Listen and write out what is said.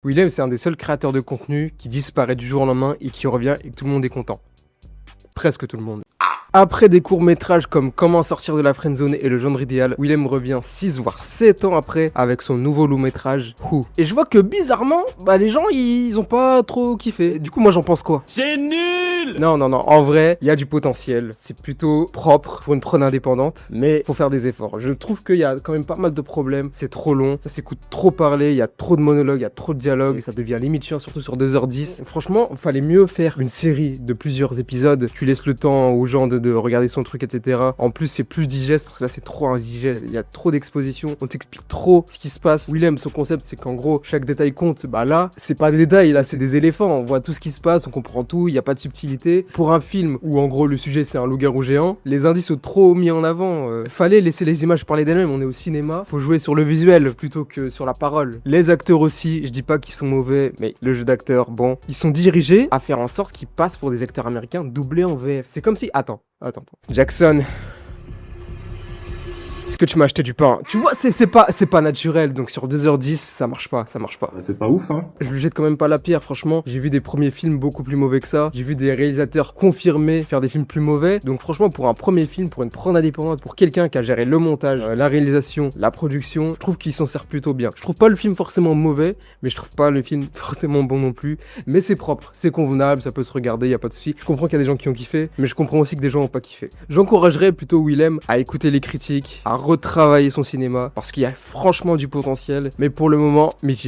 Willem, c'est un des seuls créateurs de contenu qui disparaît du jour au lendemain et qui revient et que tout le monde est content. Presque tout le monde. Après des courts-métrages comme Comment sortir de la friendzone et Le genre idéal, Willem revient 6 voire 7 ans après avec son nouveau long-métrage Who. Et je vois que bizarrement, les gens ils ont pas trop kiffé. Du coup moi j'en pense quoi? C'est nul! Non, en vrai, il y a du potentiel. C'est plutôt propre pour une prod indépendante, mais faut faire des efforts. Je trouve qu'il y a quand même pas mal de problèmes. C'est trop long, ça s'écoute trop parler, il y a trop de monologues, il y a trop de dialogues, et ça devient limite chiant, surtout sur 2h10. Franchement, il fallait mieux faire une série de plusieurs épisodes. Tu laisses le temps aux gens de regarder son truc, etc. En plus, c'est plus digeste, parce que là, c'est trop indigeste. Il y a trop d'exposition, on t'explique trop ce qui se passe. Willem, son concept, c'est qu'en gros, chaque détail compte. Là, c'est pas des détails, là, c'est des éléphants. On voit tout ce qui se passe, on comprend tout, il n'y a pas de subtilité. Pour un film où, en gros, le sujet, c'est un loup-garou géant, les indices sont trop mis en avant. Fallait laisser les images parler d'elles-mêmes, on est au cinéma. Faut jouer sur le visuel plutôt que sur la parole. Les acteurs aussi, je dis pas qu'ils sont mauvais, mais le jeu d'acteur, bon, ils sont dirigés à faire en sorte qu'ils passent pour des acteurs américains doublés en VF. C'est comme si... Attends. Jackson, est-ce que tu m'as acheté du pain? Tu vois, c'est pas naturel, donc sur 2h10, ça marche pas. C'est pas ouf, hein. Je lui jette quand même pas la pierre, franchement. J'ai vu des premiers films beaucoup plus mauvais que ça. J'ai vu des réalisateurs confirmés faire des films plus mauvais. Donc franchement, pour un premier film, pour une prod indépendante, pour quelqu'un qui a géré le montage, la réalisation, la production, je trouve qu'il s'en sert plutôt bien. Je trouve pas le film forcément mauvais, mais je trouve pas le film forcément bon non plus. Mais c'est propre, c'est convenable, ça peut se regarder, y a pas de souci. Je comprends qu'il y a des gens qui ont kiffé, mais je comprends aussi que des gens ont pas kiffé. J'encouragerais plutôt Willem à écouter les critiques, à retravailler son cinéma, parce qu'il y a franchement du potentiel, mais pour le moment, mitigé.